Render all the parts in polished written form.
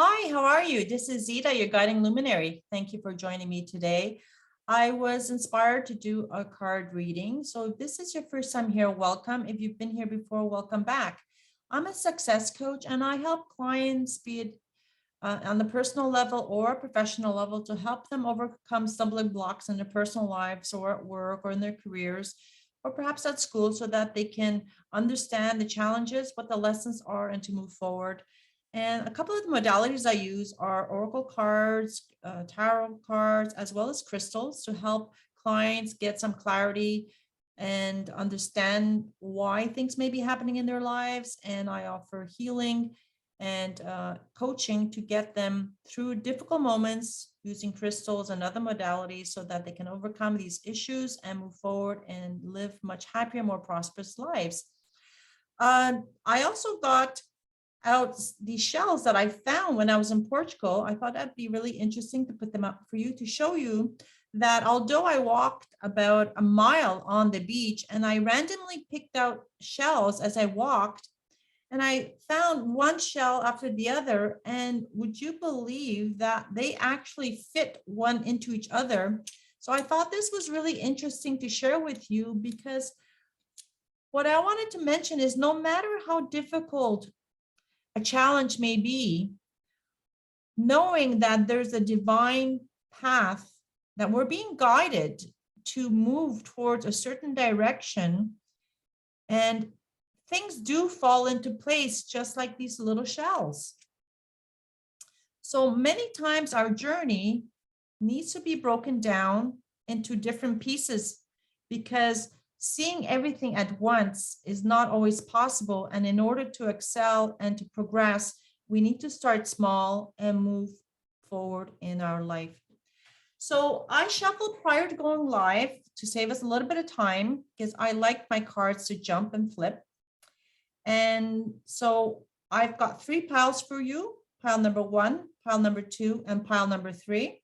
Hi, how are you? This is Zita, your guiding luminary. Thank you for joining me today. I was inspired to do a card reading. So if this is your first time here, welcome. If you've been here before, welcome back. I'm a success coach and I help clients, be it on the personal level or professional level, to help them overcome stumbling blocks in their personal lives or at work or in their careers, or perhaps at school, so that they can understand the challenges, what the lessons are, and to move forward. And a couple of the modalities I use are oracle cards, tarot cards, as well as crystals to help clients get some clarity and understand why things may be happening in their lives. And I offer healing and coaching to get them through difficult moments using crystals and other modalities so that they can overcome these issues and move forward and live much happier, more prosperous lives. I also got out these shells that I found when I was in Portugal. I thought that'd be really interesting to put them up for you, to show you that although I walked about a mile on the beach and I randomly picked out shells as I walked, and I found one shell after the other, and would you believe that they actually fit one into each other? So I thought this was really interesting to share with you, because what I wanted to mention is no matter how difficult a challenge may be, knowing that there's a divine path, that we're being guided to move towards a certain direction, and things do fall into place just like these little shells. So many times our journey needs to be broken down into different pieces, because seeing everything at once is not always possible. And in order to excel and to progress, we need to start small and move forward in our life. So I shuffled prior to going live to save us a little bit of time, because I like my cards to jump and flip. And so I've got 3 piles for you: pile number 1, pile number 2, and pile number 3.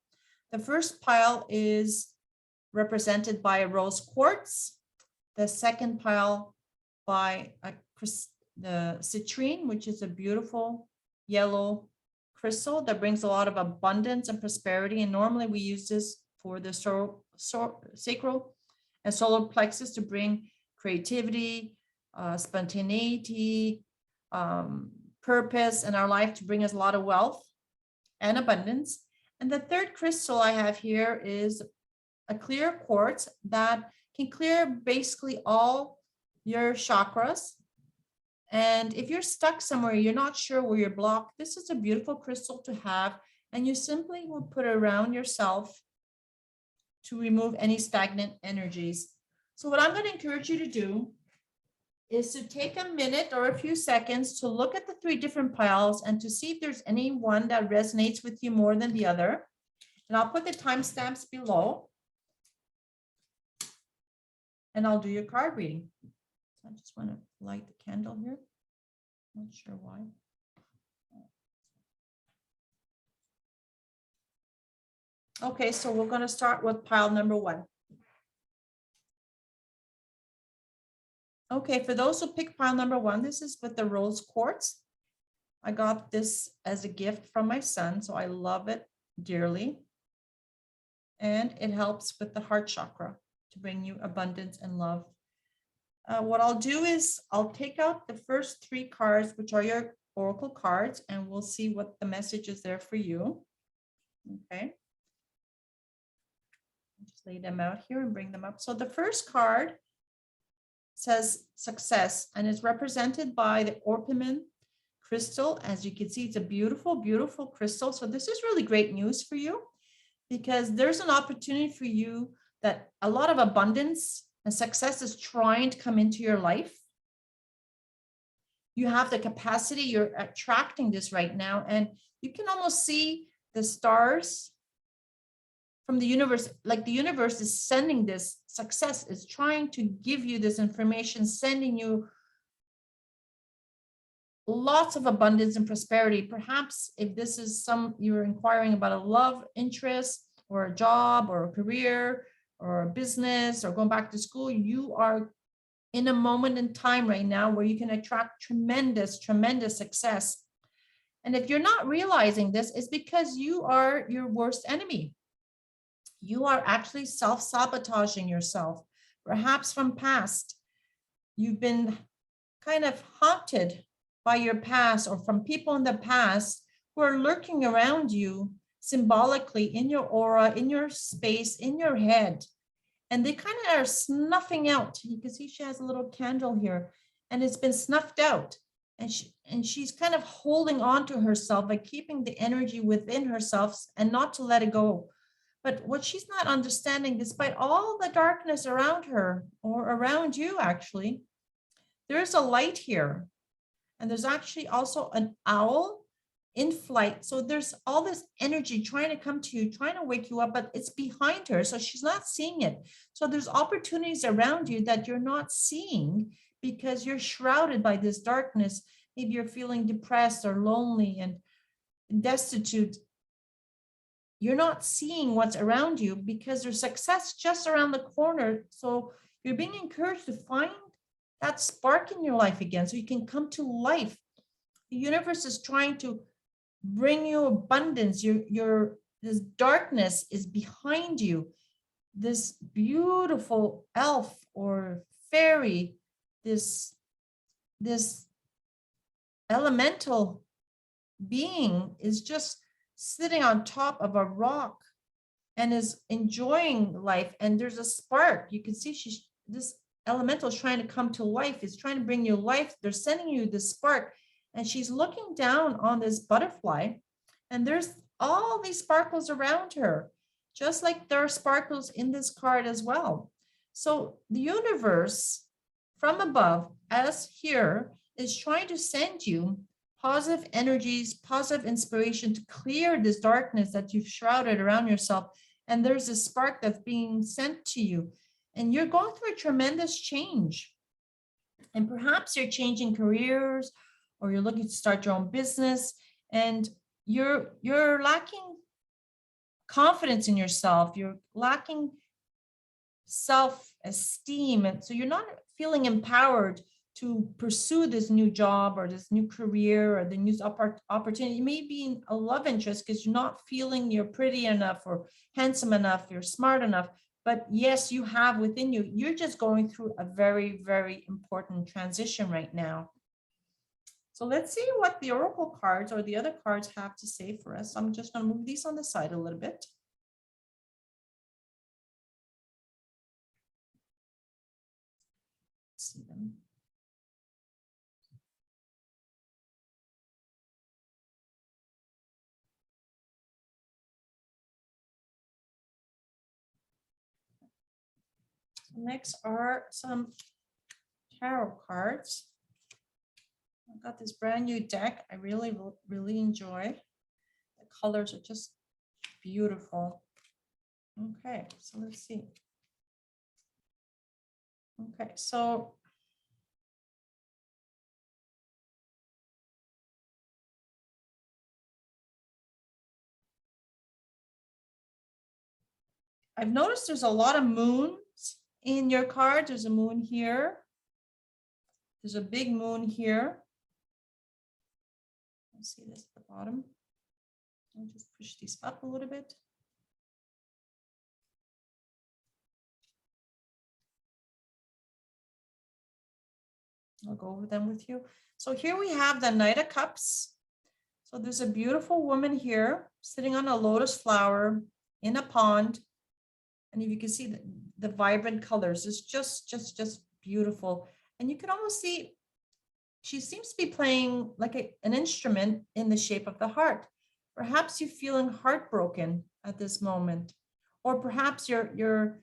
The first pile is represented by a rose quartz. The second pile by the citrine, which is a beautiful yellow crystal that brings a lot of abundance and prosperity. And normally we use this for the sacral and solar plexus to bring creativity, spontaneity, purpose in our life, to bring us a lot of wealth and abundance. And the third crystal I have here is a clear quartz that can clear basically all your chakras. And if you're stuck somewhere, you're not sure where you're blocked, this is a beautiful crystal to have. And you simply will put it around yourself to remove any stagnant energies. So what I'm going to encourage you to do is to take a minute or a few seconds to look at the 3 different piles and to see if there's any one that resonates with you more than the other. And I'll put the timestamps below, and I'll do your card reading. So I just want to light the candle here. Not sure why. Okay, so we're going to start with pile number 1. Okay, for those who pick pile number 1, this is with the rose quartz. I got this as a gift from my son, so I love it dearly. And it helps with the heart chakra to bring you abundance and love. What I'll do is I'll take out the first 3 cards, which are your oracle cards, and we'll see what the message is there for you. Okay. Just lay them out here and bring them up. So the first card says success, and is represented by the orpiment crystal. As you can see, it's a beautiful, beautiful crystal. So this is really great news for you, because there's an opportunity for you that a lot of abundance and success is trying to come into your life. You have the capacity, you're attracting this right now, and you can almost see the stars from the universe, like the universe is sending this success, is trying to give you this information, sending you lots of abundance and prosperity. Perhaps if this is you're inquiring about a love interest or a job or a career or a business or going back to school, you are in a moment in time right now where you can attract tremendous, tremendous success. And if you're not realizing this, it's because you are your worst enemy. You are actually self-sabotaging yourself. Perhaps from past, you've been kind of haunted by your past or from people in the past who are lurking around you symbolically in your aura, in your space, in your head. And they kind of are snuffing out. You can see she has a little candle here and it's been snuffed out. And she's kind of holding on to herself by keeping the energy within herself and not to let it go. But what she's not understanding, despite all the darkness around her or around you, actually, there's a light here. And there's actually also an owl in flight. So there's all this energy trying to come to you, trying to wake you up, but it's behind her. So she's not seeing it. So there's opportunities around you that you're not seeing because you're shrouded by this darkness. Maybe you're feeling depressed or lonely and destitute. You're not seeing what's around you because there's success just around the corner. So you're being encouraged to find that spark in your life again so you can come to life. The universe is trying to bring you abundance. This darkness is behind you. This beautiful elf or fairy, this elemental being is just sitting on top of a rock and is enjoying life. And there's a spark. You can see this elemental is trying to come to life. It's trying to bring you life. They're sending you the spark. And she's looking down on this butterfly. And there's all these sparkles around her, just like there are sparkles in this card as well. So the universe from above, as here, is trying to send you positive energies, positive inspiration to clear this darkness that you've shrouded around yourself. And there's a spark that's being sent to you. And you're going through a tremendous change. And perhaps you're changing careers or you're looking to start your own business and you're lacking confidence in yourself. You're lacking self-esteem. And so you're not feeling empowered to pursue this new job or this new career or the new opportunity. You may be in a love interest because you're not feeling you're pretty enough or handsome enough, you're smart enough. But yes, you have within you, you're just going through a very, very important transition right now. So let's see what the oracle cards or the other cards have to say for us. I'm just going to move these on the side a little bit. Let's see them. Next are some tarot cards. I've got this brand new deck. I really enjoy. The colors are just beautiful. Okay, so let's see. Okay, so I've noticed there's a lot of moons in your card. There's a moon here. There's a big moon here. Let's see this at the bottom. I'll just push these up a little bit. I'll go over them with you. So here we have the Knight of Cups. So there's a beautiful woman here sitting on a lotus flower in a pond. And if you can see the vibrant colors, it's just beautiful. And you can almost see she seems to be playing like an instrument in the shape of the heart. Perhaps you're feeling heartbroken at this moment, or perhaps you're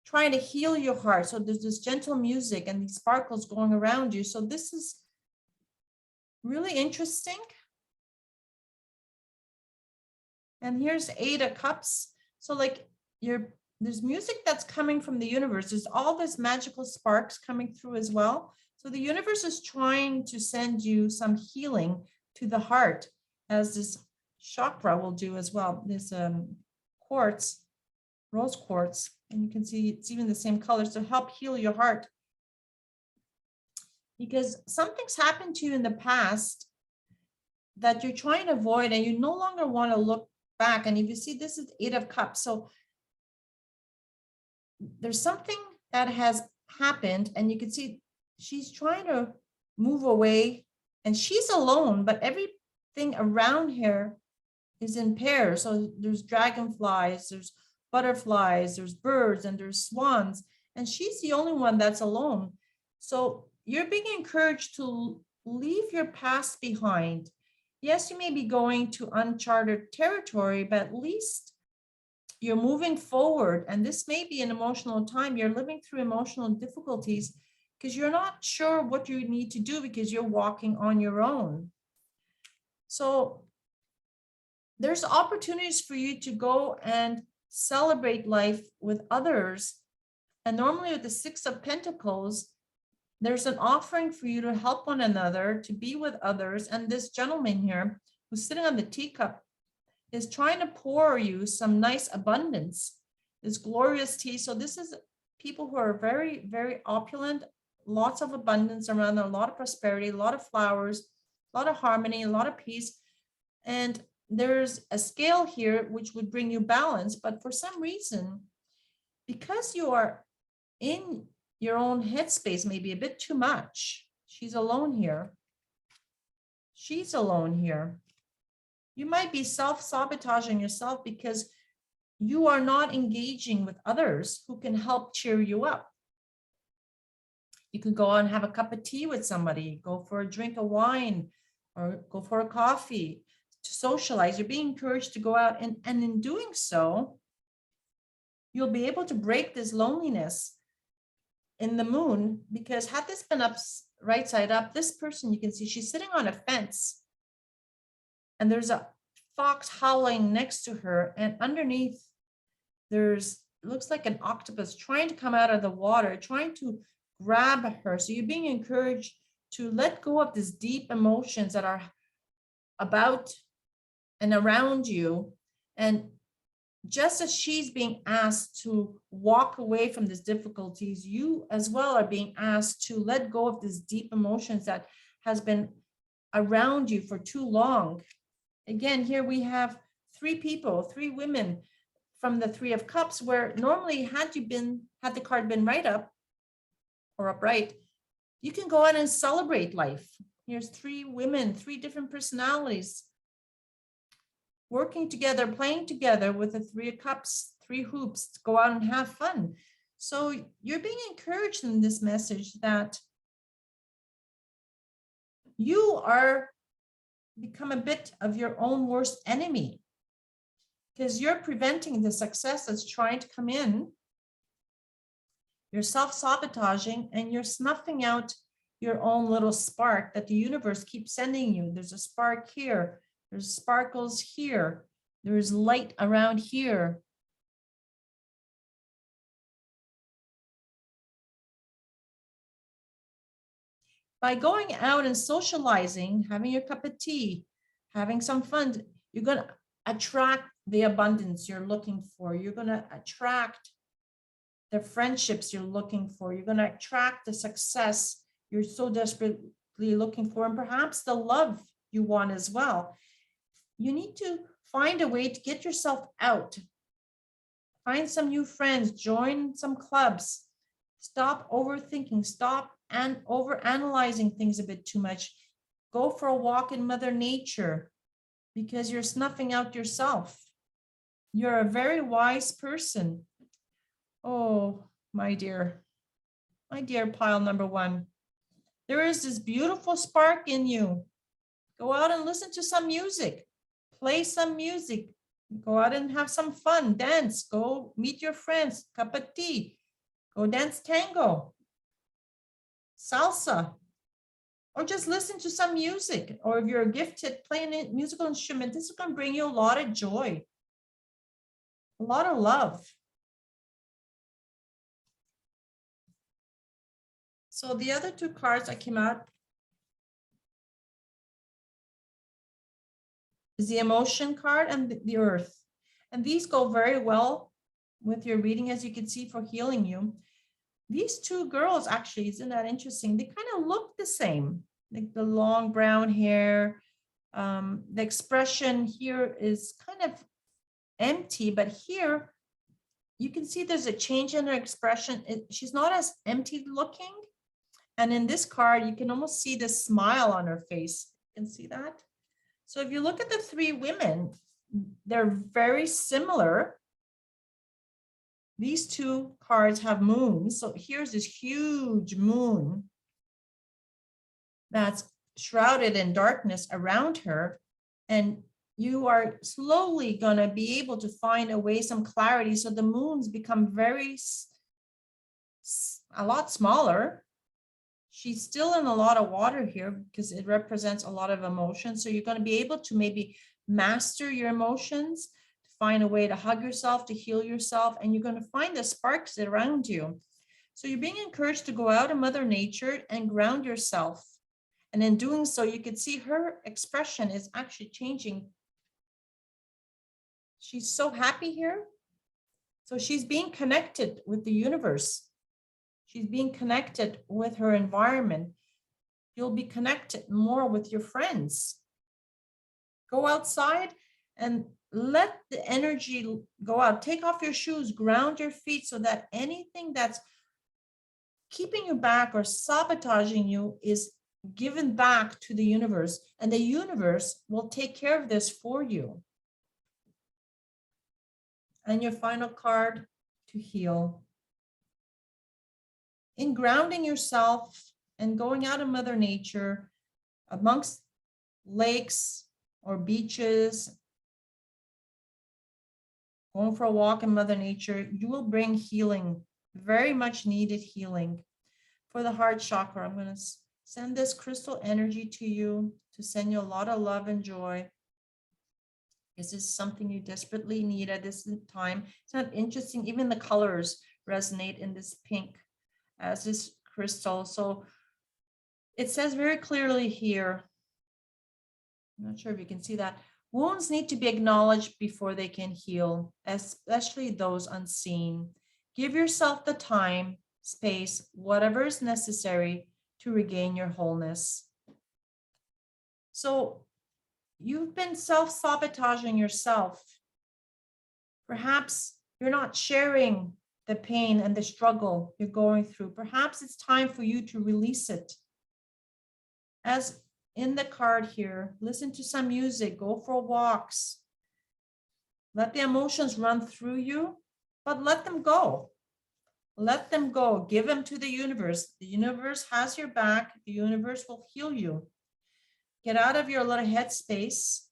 trying to heal your heart. So there's this gentle music and these sparkles going around you. So this is really interesting. And here's 8 of Cups. So like there's music that's coming from the universe. There's all this magical sparks coming through as well. So the universe is trying to send you some healing to the heart, as this chakra will do as well. This quartz, rose quartz, and you can see it's even the same colors to help heal your heart. Because something's happened to you in the past that you're trying to avoid, and you no longer want to look back. And if you see, this is 8 of Cups. So there's something that has happened, and you can see she's trying to move away, and she's alone, but everything around her is in pairs. So there's dragonflies, there's butterflies, there's birds, and there's swans, and she's the only one that's alone. So you're being encouraged to leave your past behind. Yes, you may be going to uncharted territory, but at least you're moving forward. And this may be an emotional time. You're living through emotional difficulties because you're not sure what you need to do because you're walking on your own. So there's opportunities for you to go and celebrate life with others. And normally with the 6 of Pentacles, there's an offering for you to help one another, to be with others. And this gentleman here who's sitting on the teacup is trying to pour you some nice abundance, this glorious tea. So this is people who are very, very opulent, lots of abundance around them, a lot of prosperity, a lot of flowers, a lot of harmony, a lot of peace. And there's a scale here which would bring you balance. But for some reason, because you are in your own headspace, maybe a bit too much. She's alone here. She's alone here. You might be self-sabotaging yourself because you are not engaging with others who can help cheer you up. You could go out and have a cup of tea with somebody, go for a drink of wine, or go for a coffee to socialize. You're being encouraged to go out, and in doing so, you'll be able to break this loneliness in the Moon, because had this been up right side up, this person, you can see she's sitting on a fence and there's a fox howling next to her, and underneath there's, looks like an octopus trying to come out of the water, trying to grab her. So you're being encouraged to let go of these deep emotions that are about and around you. And just as she's being asked to walk away from these difficulties, you as well are being asked to let go of these deep emotions that has been around you for too long. Again, here we have 3 people, 3 women from the 3 of Cups, where normally had the card been right up or upright, you can go out and celebrate life. Here's 3 women, 3 different personalities, working together, playing together with the 3 of Cups, 3 hoops, to go out and have fun. So you're being encouraged in this message that you are become a bit of your own worst enemy, because you're preventing the success that's trying to come in. You're self-sabotaging and you're snuffing out your own little spark that the universe keeps sending you. There's a spark here. There's sparkles here. There's light around here. By going out and socializing, having your cup of tea, having some fun, you're going to attract the abundance you're looking for. You're going to attract the friendships you're looking for. You're going to attract the success you're so desperately looking for, and perhaps the love you want as well. You need to find a way to get yourself out. Find some new friends, join some clubs. Stop overthinking, stop and overanalyzing things a bit too much. Go for a walk in Mother Nature, because you're snuffing out yourself. You're a very wise person. Oh, my dear pile number 1. There is this beautiful spark in you. Go out and listen to some music. Play some music. Go out and have some fun. Dance. Go meet your friends. Cup of tea. Go dance tango, salsa, or just listen to some music. Or if you're gifted playing a musical instrument, this is going to bring you a lot of joy, a lot of love. So the other 2 cards that came out is the emotion card and the earth. And these go very well with your reading, as you can see, for healing you. These 2 girls, actually, isn't that interesting? They kind of look the same, like the long brown hair, The expression here is kind of empty, but here you can see there's a change in her expression. She's not as empty looking. And in this card, you can almost see the smile on her face. You can see that. So if you look at the three women, they're very similar. These two cards have moons. So here's this huge moon that's shrouded in darkness around her. And you are slowly going to be able to find a way, some clarity. So the moons become a lot smaller. She's still in a lot of water here because it represents a lot of emotion. So you're going to be able to maybe master your emotions, find a way to hug yourself, to heal yourself, and you're going to find the sparks around you. So you're being encouraged to go out in Mother Nature and ground yourself. And in doing so, you can see her expression is actually changing. She's so happy here. So she's being connected with the universe. She's being connected with her environment. You'll be connected more with your friends. Go outside and let the energy go out. Take off your shoes, ground your feet so that anything that's keeping you back or sabotaging you is given back to the universe, and the universe will take care of this for you. And your final card, to heal. In grounding yourself and going out in Mother Nature amongst lakes or beaches, going for a walk in Mother Nature, you will bring healing, very much needed healing. For the heart chakra, I'm going to send this crystal energy to you to send you a lot of love and joy. This is something you desperately need at this time. It's not interesting. Even the colors resonate in this pink as this crystal. So it says very clearly here, I'm not sure if you can see that, wounds need to be acknowledged before they can heal, especially those unseen. Give yourself the time, space, whatever is necessary to regain your wholeness. So you've been self-sabotaging yourself. Perhaps you're not sharing the pain and the struggle you're going through. Perhaps it's time for you to release it. As in the card here, listen to some music, go for walks. Let the emotions run through you, but let them go. Let them go. Give them to the universe. The universe has your back. The universe will heal you. Get out of your little headspace.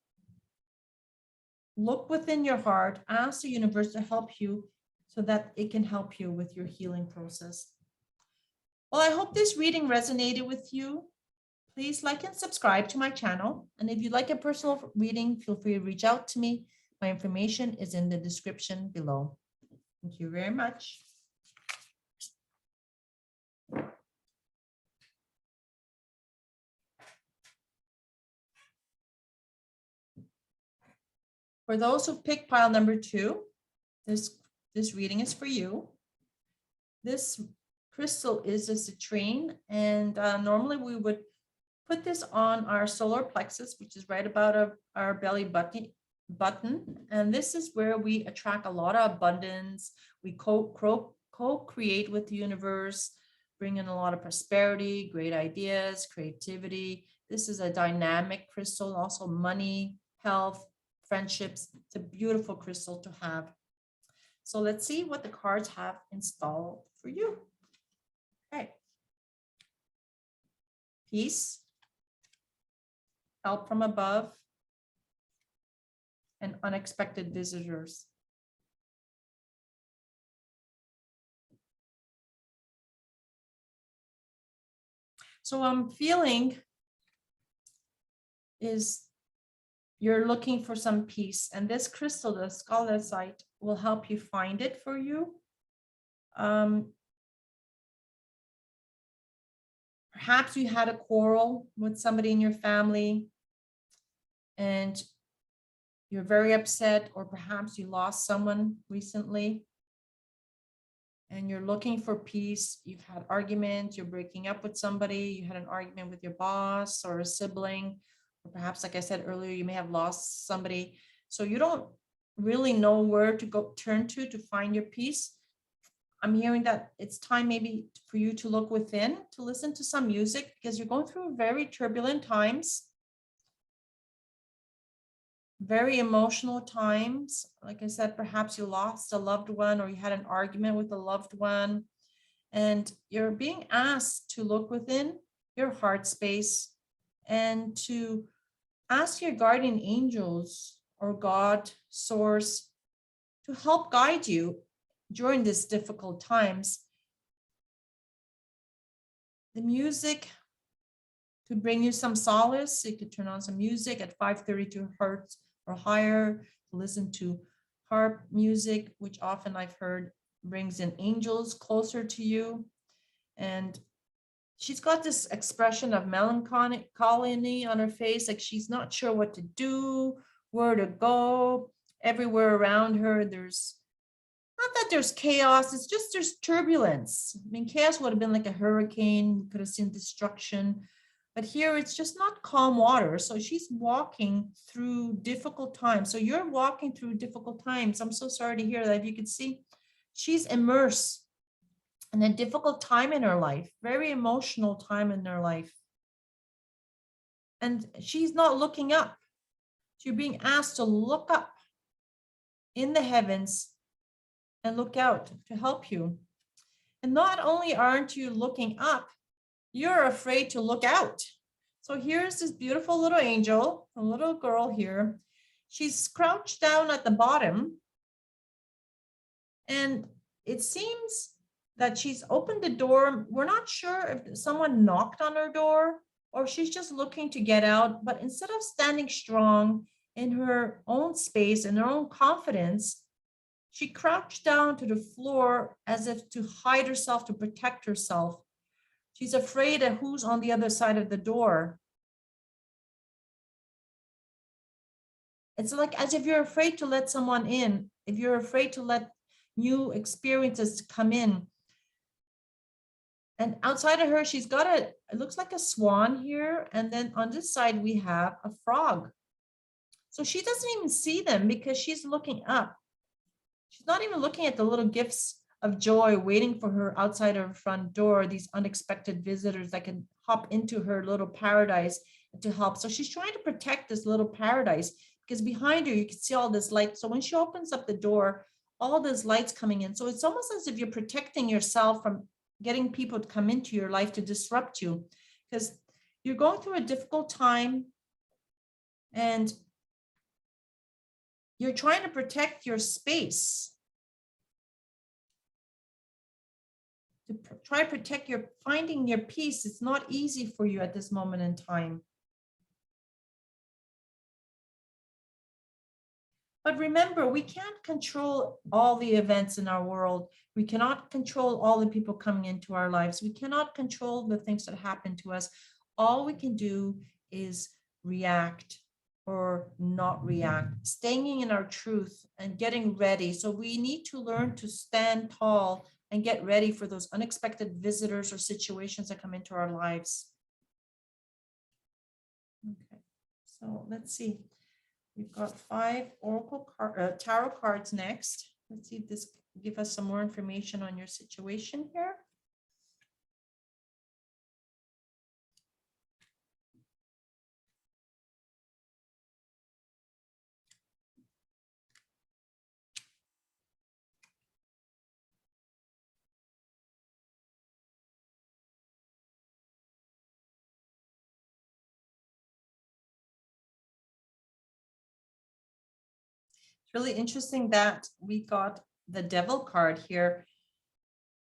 Look within your heart. Ask the universe to help you so that it can help you with your healing process. Well, I hope this reading resonated with you. Please like and subscribe to my channel. And if you'd like a personal reading, feel free to reach out to me. My information is in the description below. Thank you very much. For those who picked pile number 2, this reading is for you. This crystal is a citrine, and normally we would put this on our solar plexus, which is right about our belly button. And this is where we attract a lot of abundance. We co-create with the universe, bring in a lot of prosperity, great ideas, creativity. This is a dynamic crystal, also money, health, friendships. It's a beautiful crystal to have. So let's see what the cards have installed for you. Okay. Peace, help from above, and unexpected visitors. So I'm feeling is you're looking for some peace, and this crystal, the scarletite, will help you find it for you. Perhaps you had a quarrel with somebody in your family and you're very upset, or perhaps you lost someone recently and you're looking for peace. You've had arguments, you're breaking up with somebody, you had an argument with your boss or a sibling, or perhaps, like I said earlier, you may have lost somebody. So you don't really know where to go turn to find your peace. I'm hearing that it's time maybe for you to look within, to listen to some music, because you're going through very turbulent times, very emotional times. Like I said, perhaps you lost a loved one or you had an argument with a loved one, and you're being asked to look within your heart space and to ask your guardian angels or God, source, to help guide you during these difficult times. The music could bring you some solace. You could turn on some music at 532 hertz or higher, to listen to harp music, which often I've heard brings in angels closer to you. And she's got this expression of melancholy on her face, like she's not sure what to do, where to go. Everywhere around her, there's not that there's chaos, it's just there's turbulence. I mean, chaos would have been like a hurricane, we could have seen destruction, but here it's just not calm water. So she's walking through difficult times. So you're walking through difficult times. I'm so sorry to hear that. If you could see, she's immersed in a difficult time in her life, very emotional time in her life. And she's not looking up. She's being asked to look up in the heavens and look out to help you. And not only aren't you looking up, you're afraid to look out. So here's this beautiful little angel, a little girl here. She's crouched down at the bottom. And it seems that she's opened the door. We're not sure if someone knocked on her door or she's just looking to get out. But instead of standing strong in her own space and her own confidence, she crouched down to the floor as if to hide herself, to protect herself. She's afraid of who's on the other side of the door. It's like as if you're afraid to let someone in, if you're afraid to let new experiences come in. And outside of her, she's got it looks like a swan here. And then on this side, we have a frog. So she doesn't even see them because she's looking up. She's not even looking at the little gifts of joy waiting for her outside her front door, these unexpected visitors that can hop into her little paradise to help. So she's trying to protect this little paradise because behind her, you can see all this light. So when she opens up the door, all those lights coming in. So it's almost as if you're protecting yourself from getting people to come into your life to disrupt you, because you're going through a difficult time and you're trying to protect your space, to try to protect your finding your peace. It's not easy for you at this moment in time. But remember, we can't control all the events in our world. We cannot control all the people coming into our lives. We cannot control the things that happen to us. All we can do is react or not react, staying in our truth and getting ready. So we need to learn to stand tall and get ready for those unexpected visitors or situations that come into our lives. Okay, so let's see. We've got 5 oracle tarot cards next. Let's see if this give us some more information on your situation here. It's really interesting that we got the Devil card here.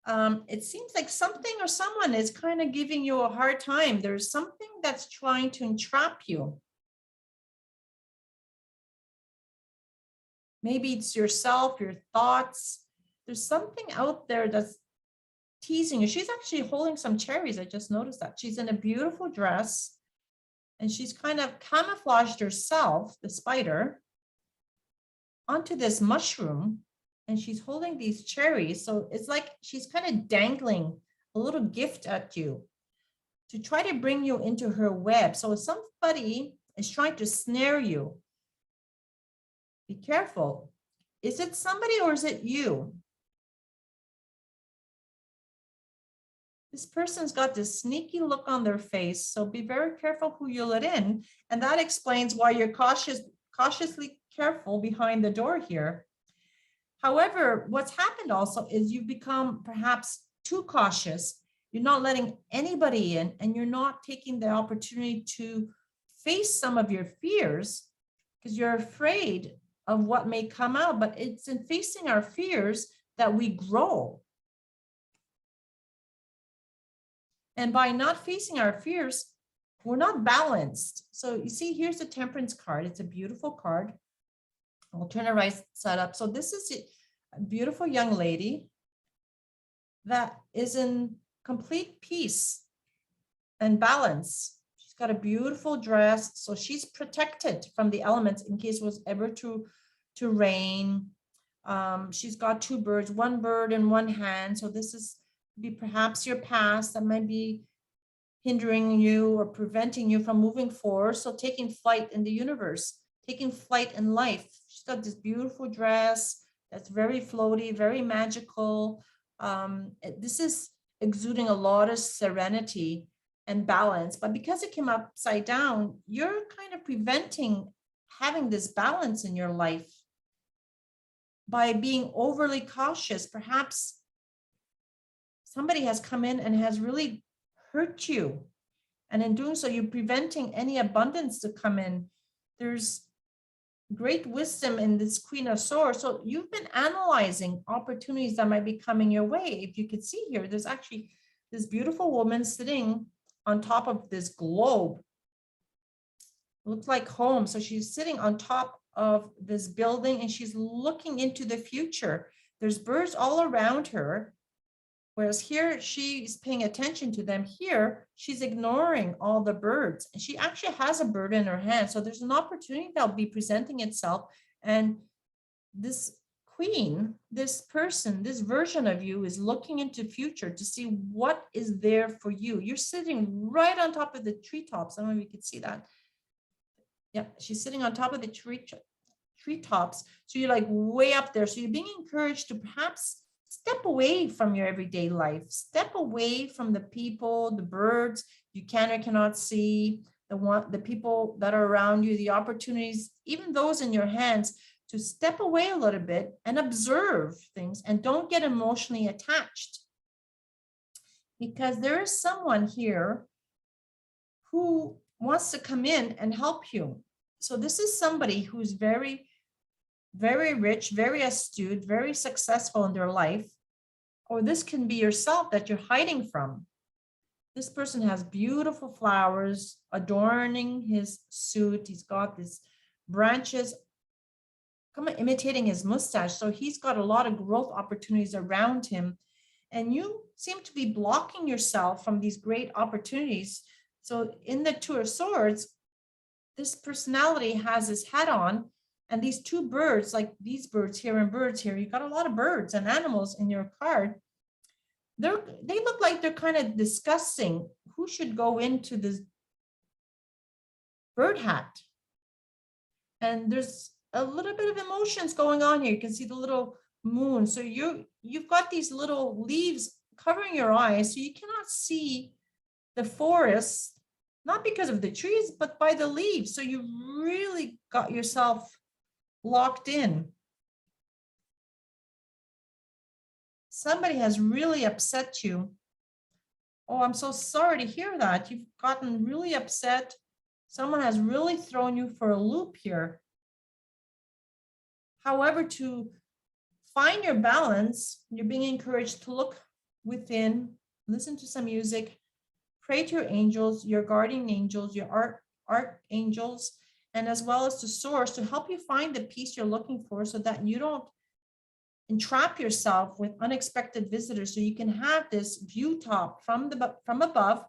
It seems like something or someone is kind of giving you a hard time. There's something that's trying to entrap you. Maybe it's yourself, your thoughts. There's something out there that's teasing you. She's actually holding some cherries. I just noticed that. She's in a beautiful dress and she's kind of camouflaged herself, the spider, onto this mushroom, and she's holding these cherries. So it's like she's kind of dangling a little gift at you to try to bring you into her web. So somebody is trying to snare you. Be careful. Is it somebody or is it you? This person's got this sneaky look on their face, so be very careful who you let in. And that explains why you're cautiously careful behind the door here. However, what's happened also is you've become perhaps too cautious. You're not letting anybody in, and you're not taking the opportunity to face some of your fears because you're afraid of what may come out. But it's in facing our fears that we grow. And by not facing our fears, we're not balanced. So you see, here's the Temperance card. It's a beautiful card. I'll turn it right side up. So this is a beautiful young lady that is in complete peace and balance. She's got a beautiful dress. So she's protected from the elements in case it was ever to rain. She's got two birds, one bird in one hand. So this is be perhaps your past that might be hindering you or preventing you from moving forward. So taking flight in the universe, taking flight in life. She's got this beautiful dress that's very floaty, very magical. This is exuding a lot of serenity and balance, but because it came upside down, you're kind of preventing having this balance in your life by being overly cautious. Perhaps somebody has come in and has really hurt you. And in doing so, you're preventing any abundance to come in. There's great wisdom in this Queen of Swords. So you've been analyzing opportunities that might be coming your way. If you could see here, there's actually this beautiful woman sitting on top of this globe. Looks like home. So she's sitting on top of this building and she's looking into the future. There's birds all around her. Whereas here, she's paying attention to them. Here, she's ignoring all the birds. And she actually has a bird in her hand. So there's an opportunity that'll be presenting itself. And this queen, this person, this version of you is looking into the future to see what is there for you. You're sitting right on top of the treetops. I don't know if you can see that. Yeah, she's sitting on top of the treetops. So you're like way up there. So you're being encouraged to perhaps step away from your everyday life, step away from the people, the birds you can or cannot see, the people that are around you, the opportunities, even those in your hands, to step away a little bit and observe things and don't get emotionally attached. Because there is someone here who wants to come in and help you. So this is somebody who's very rich, very astute, very successful in their life, or this can be yourself that you're hiding from. This person has beautiful flowers adorning his suit. He's got these branches kind of imitating his mustache. So he's got a lot of growth opportunities around him. And you seem to be blocking yourself from these great opportunities. So in the Two of Swords, this personality has his hat on. And these two birds, like these birds here and birds here, you've got a lot of birds and animals in your card. They look like they're kind of discussing who should go into this bird hat. And there's a little bit of emotions going on here. You can see the little moon. So you've got these little leaves covering your eyes, so you cannot see the forest, not because of the trees, but by the leaves. So you really got yourself locked in. Somebody has really upset you. Oh, I'm so sorry to hear that. You've gotten really upset. Someone has really thrown you for a loop here. However, to find your balance, you're being encouraged to look within, listen to some music, pray to your angels, your guardian angels, your archangels, and as well as to source to help you find the peace you're looking for so that you don't entrap yourself with unexpected visitors, so you can have this view top from above.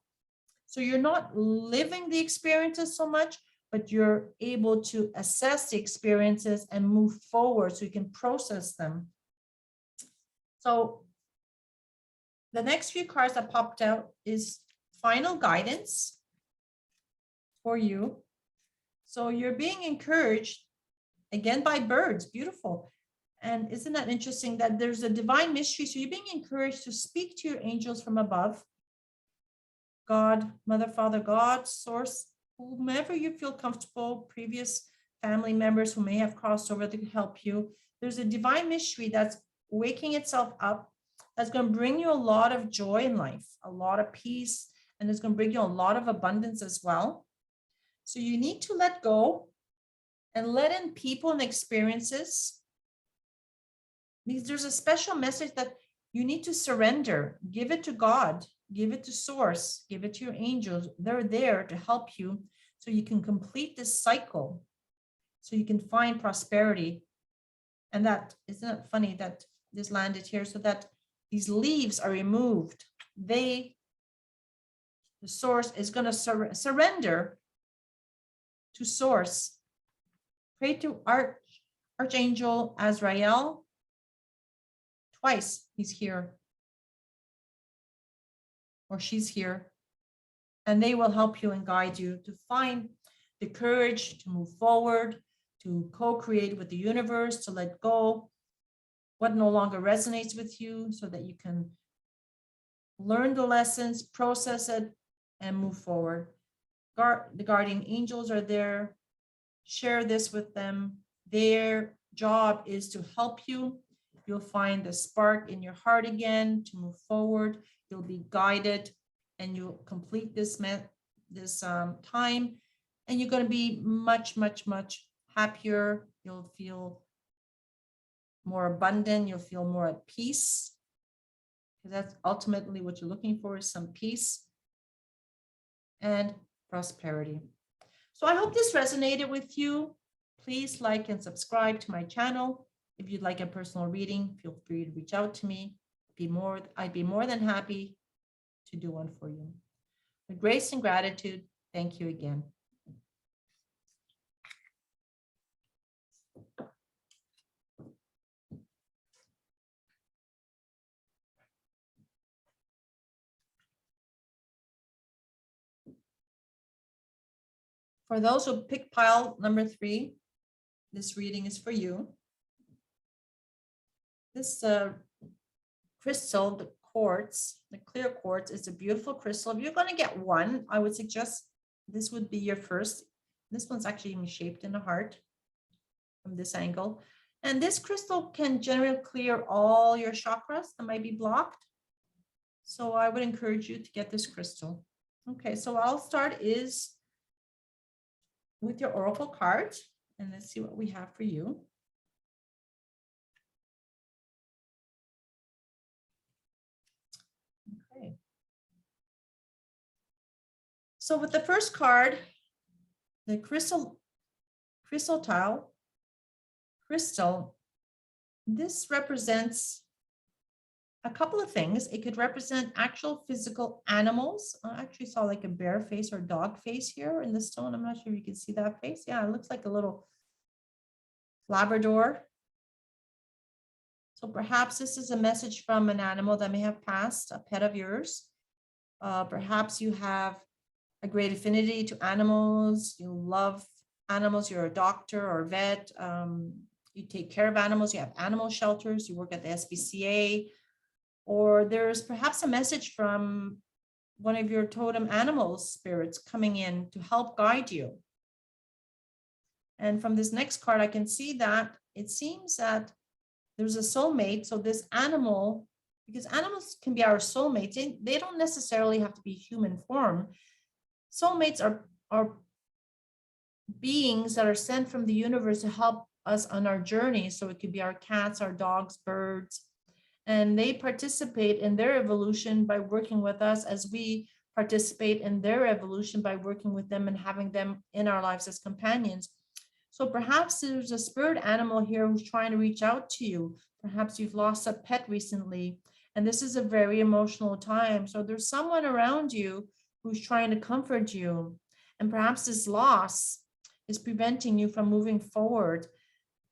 So you're not living the experiences so much, but you're able to assess the experiences and move forward so you can process them. So the next few cards that popped out is final guidance for you. So you're being encouraged again by birds. Beautiful. And isn't that interesting that there's a divine mystery? So you're being encouraged to speak to your angels from above, God, Mother, Father, God, Source, whomever you feel comfortable, previous family members who may have crossed over to help you. There's a divine mystery that's waking itself up, that's going to bring you a lot of joy in life, a lot of peace, and it's going to bring you a lot of abundance as well. So you need to let go and let in people and experiences. Because there's a special message that you need to surrender, give it to God, give it to Source, give it to your angels. They're there to help you so you can complete this cycle, so you can find prosperity. And that, isn't it funny that this landed here so that these leaves are removed. The Source is going to surrender to Source. Pray to Archangel Azrael. Twice he's here or she's here, and they will help you and guide you to find the courage to move forward, to co-create with the universe, to let go what no longer resonates with you so that you can learn the lessons, process it, and move forward. The guardian angels are there. Share this with them. Their job is to help you. You'll find the spark in your heart again to move forward. You'll be guided and you'll complete this time. And you're going to be much, much, much happier. You'll feel more abundant. You'll feel more at peace. Because that's ultimately what you're looking for, is some peace and prosperity. So I hope this resonated with you. Please like and subscribe to my channel. If you'd like a personal reading, feel free to reach out to me. I'd be more than happy to do one for you. With grace and gratitude, thank you again. For those who picked pile number 3, this reading is for you. This crystal, the quartz, the clear quartz, is a beautiful crystal. If you're going to get one, I would suggest this would be your first. This one's actually even shaped in a heart from this angle. And this crystal can generally clear all your chakras that might be blocked. So I would encourage you to get this crystal. Okay, so I'll start is with your oracle card, and let's see what we have for you. Okay. So with the first card, the crystal, this represents a couple of things. It could represent actual physical animals. I actually saw like a bear face or dog face here in the stone. I'm not sure if you can see that face. Yeah, it looks like a little Labrador. So perhaps this is a message from an animal that may have passed, a pet of yours. Perhaps you have a great affinity to animals. You love animals. You're a doctor or a vet. You take care of animals. You have animal shelters. You work at the SPCA. Or there's perhaps a message from one of your totem animals spirits coming in to help guide you. And from this next card, I can see that it seems that there's a soulmate. So this animal, because animals can be our soulmates, they don't necessarily have to be human form. Soulmates are beings that are sent from the universe to help us on our journey. So it could be our cats, our dogs, birds, and they participate in their evolution by working with us as we participate in their evolution by working with them and having them in our lives as companions. So perhaps there's a spirit animal here who's trying to reach out to you. Perhaps you've lost a pet recently, and this is a very emotional time. So there's someone around you who's trying to comfort you. And perhaps this loss is preventing you from moving forward.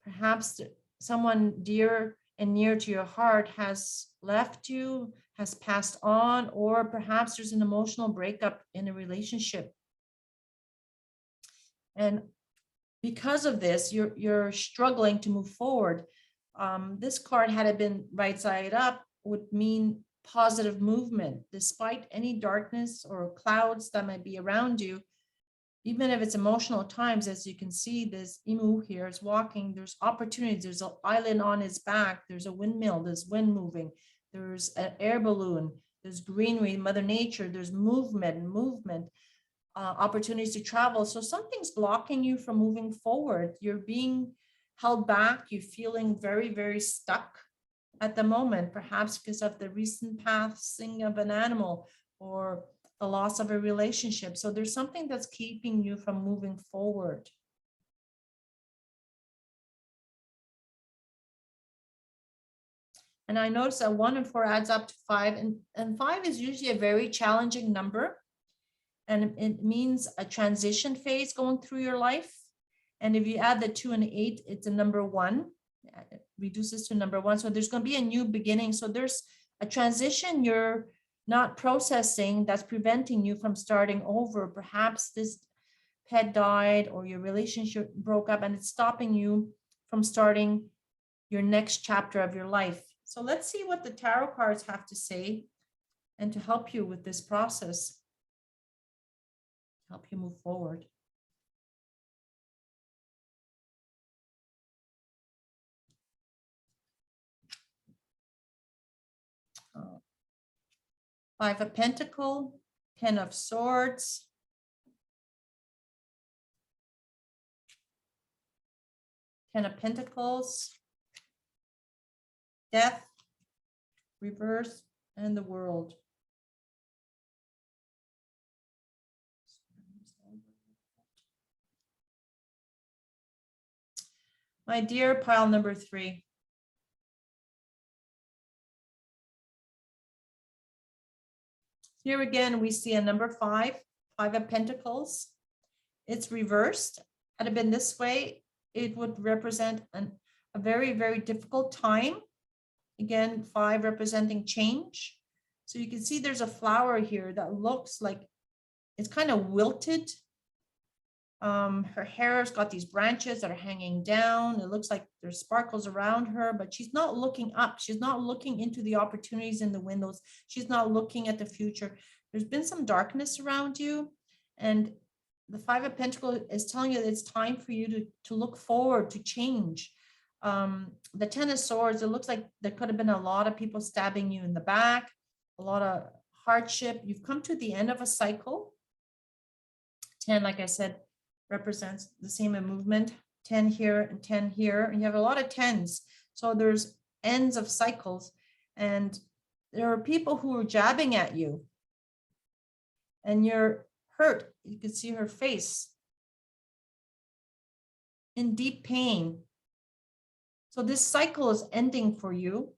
Perhaps someone dear and near to your heart has left you, has passed on, or perhaps there's an emotional breakup in a relationship. And because of this, you're struggling to move forward. This card, had it been right side up, would mean positive movement, despite any darkness or clouds that might be around you. Even if it's emotional times, as you can see, this emu here is walking, there's opportunities, there's an island on his back, there's a windmill, there's wind moving, there's an air balloon, there's greenery, Mother Nature, there's movement, opportunities to travel. So something's blocking you from moving forward. You're being held back, you're feeling very, very stuck at the moment, perhaps because of the recent passing of an animal or the loss of a relationship. So there's something that's keeping you from moving forward. And I noticed that 1 and 4 adds up to 5, and 5 is usually a very challenging number. And it means a transition phase going through your life. And if you add the 2 and 8, it's a number 1. It reduces to number 1. So there's going to be a new beginning. So there's a transition you're not processing that's preventing you from starting over. Perhaps this pet died or your relationship broke up and it's stopping you from starting your next chapter of your life. So let's see what the tarot cards have to say and to help you with this process, help you move forward. Five of Pentacles, 10 of Swords, Ten of Pentacles, Death, Reverse, and the World. My dear pile number 3. Here again, we see a number 5, 5 of Pentacles. It's reversed. Had it been this way, it would represent a very, very difficult time. Again, 5 representing change. So you can see there's a flower here that looks like it's kind of wilted. Her hair's got these branches that are hanging down. It looks like there's sparkles around her, but she's not looking up. She's not looking into the opportunities in the windows. She's not looking at the future. There's been some darkness around you, and the 5 of Pentacles is telling you that it's time for you to look forward, to change. The 10 of Swords, it looks like there could have been a lot of people stabbing you in the back, a lot of hardship. You've come to the end of a cycle. 10, like I said, represents the same movement, 10 here and 10 here, and you have a lot of 10s. So there's ends of cycles, and there are people who are jabbing at you, and you're hurt. You can see her face in deep pain. So this cycle is ending for you,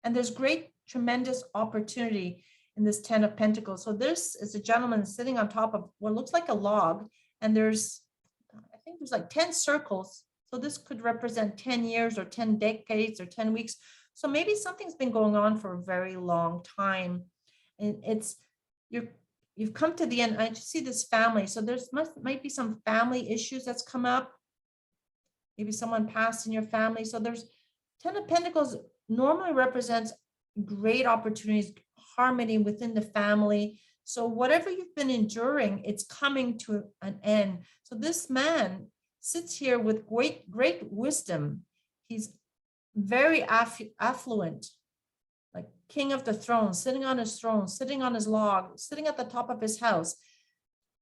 and there's great, tremendous opportunity in this 10 of Pentacles. So this is a gentleman sitting on top of what looks like a log, and there's, I think there's like 10 circles. So this could represent 10 years or 10 decades or 10 weeks. So maybe something's been going on for a very long time, and it's, you've come to the end. I see this family. So there's might be some family issues that's come up. Maybe someone passed in your family. So there's 10 of Pentacles normally represents great opportunities, harmony within the family. So whatever you've been enduring, it's coming to an end. So this man sits here with great wisdom. He's very affluent, like king of the throne, sitting on his throne, sitting on his log, sitting at the top of his house,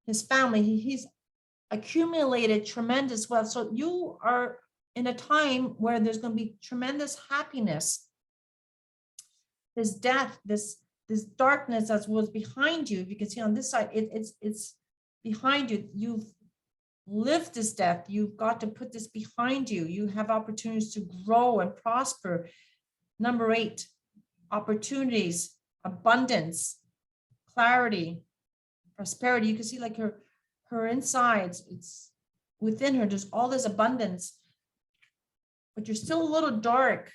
his family. He's accumulated tremendous wealth. So you are in a time where there's going to be tremendous happiness. This death, this darkness that was behind you, if you can see on this side, it's behind you. You've lived this death. You've got to put this behind you. You have opportunities to grow and prosper. Number 8, opportunities, abundance, clarity, prosperity. You can see like her insides, it's within her, there's all this abundance, but you're still a little dark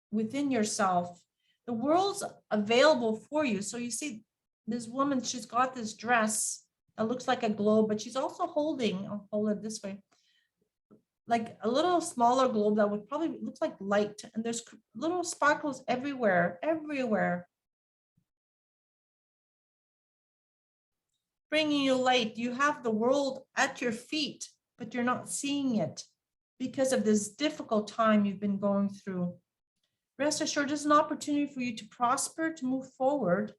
within yourself. The world's available for you. So you see this woman, she's got this dress It looks like a globe, but she's also holding, I'll hold it this way, like a little smaller globe that would probably looks like light. And there's little sparkles everywhere, everywhere. Bringing you light. You have the world at your feet, but you're not seeing it because of this difficult time you've been going through. Rest assured, there's an opportunity for you to prosper, to move forward.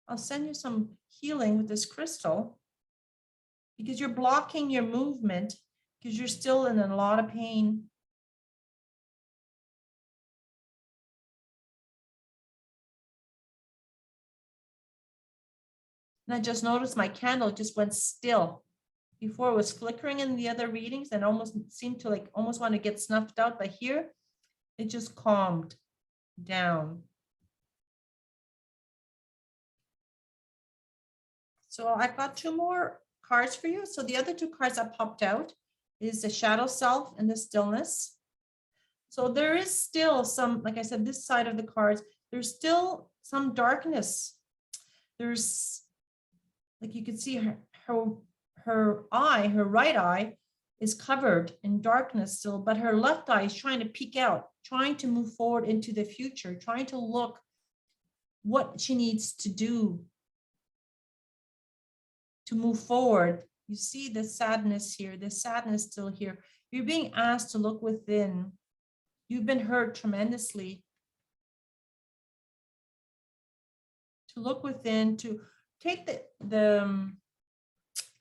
I'll send you some healing with this crystal because you're blocking your movement because you're still in a lot of pain. And I just noticed my candle just went still. Before it was flickering in the other readings and almost seemed to like almost want to get snuffed out, but here it just calmed down. So I've got two more cards for you. So the other two cards that popped out is the shadow self and the stillness. So there is still some, like I said, this side of the cards, there's still some darkness. There's, like you can see her eye, her right eye is covered in darkness still, but her left eye is trying to peek out, trying to move forward into the future, trying to look what she needs to do to move forward. You see the sadness here, the sadness still here. You're being asked to look within. You've been hurt tremendously. To look within, to take the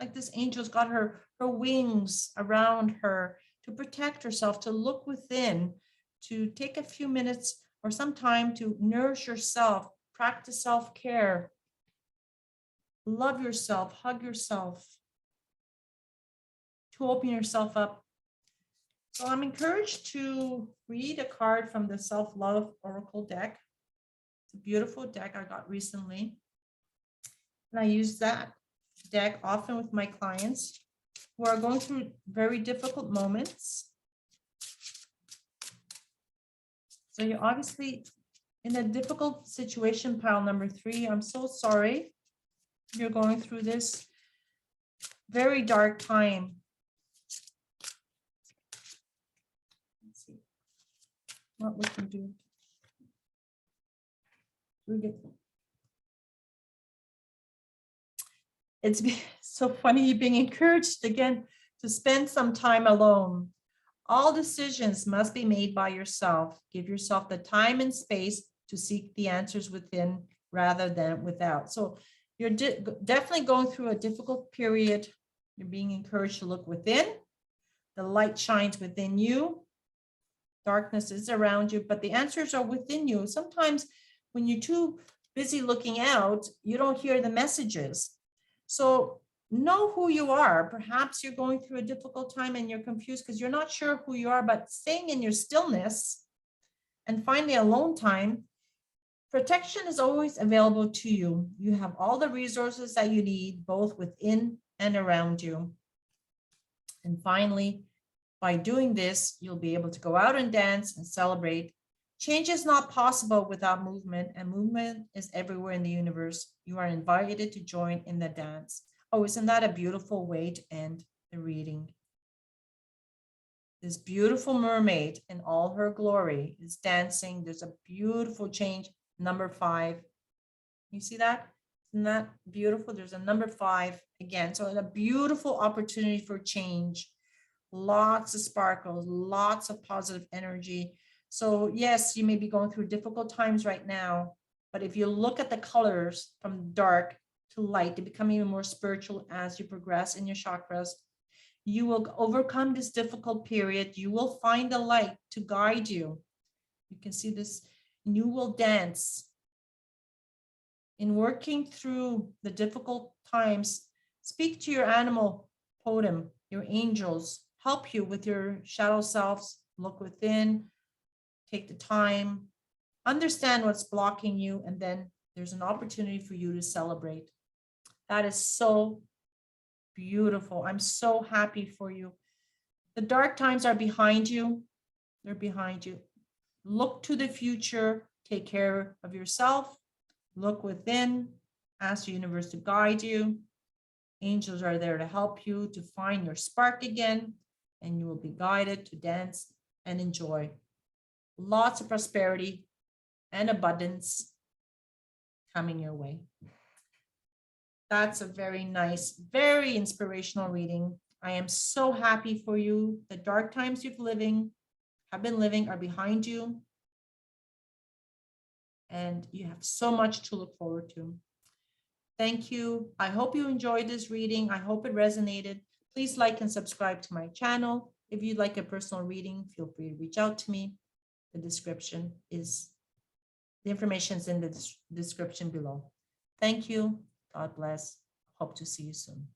like this angel's got her wings around her to protect herself, to look within, to take a few minutes or some time to nourish yourself, practice self-care. Love yourself, hug yourself, to open yourself up. So I'm encouraged to read a card from the Self-Love Oracle deck. It's a beautiful deck I got recently. And I use that deck often with my clients who are going through very difficult moments. So you're obviously in a difficult situation, pile number 3. I'm so sorry you're going through this very dark time. Let's see what we can do. It's so funny, you're being encouraged again to spend some time alone. All decisions must be made by yourself. Give yourself the time and space to seek the answers within rather than without. So you're definitely going through a difficult period. You're being encouraged to look within. The light shines within you. Darkness is around you, but the answers are within you. Sometimes when you're too busy looking out, you don't hear the messages. So know who you are. Perhaps you're going through a difficult time and you're confused because you're not sure who you are, but staying in your stillness and finding alone time, protection is always available to you. You have all the resources that you need, both within and around you. And finally, by doing this, you'll be able to go out and dance and celebrate. Change is not possible without movement, and movement is everywhere in the universe. You are invited to join in the dance. Oh, isn't that a beautiful way to end the reading? This beautiful mermaid in all her glory is dancing. There's a beautiful change. Number 5. You see that? Isn't that beautiful? There's a number 5 again. So it's a beautiful opportunity for change. Lots of sparkles, lots of positive energy. So yes, you may be going through difficult times right now, but if you look at the colors from dark to light, to become even more spiritual as you progress in your chakras, you will overcome this difficult period. You will find the light to guide you. You can see this, and you will dance. In working through the difficult times, speak to your animal totem, your angels, help you with your shadow selves, look within, take the time, understand what's blocking you, and then there's an opportunity for you to celebrate. That is so beautiful. I'm so happy for you. The dark times are behind you. They're behind you. Look to the future. Take care of yourself. Look within. Ask the universe to guide you. Angels are there to help you to find your spark again, and you will be guided to dance and enjoy lots of prosperity and abundance coming your way. That's a very nice, very inspirational reading. I am so happy for you. The dark times have been living are behind you. And you have so much to look forward to. Thank you. I hope you enjoyed this reading. I hope it resonated. Please like and subscribe to my channel. If you'd like a personal reading, feel free to reach out to me. The information is in the description below. Thank you. God bless. Hope to see you soon.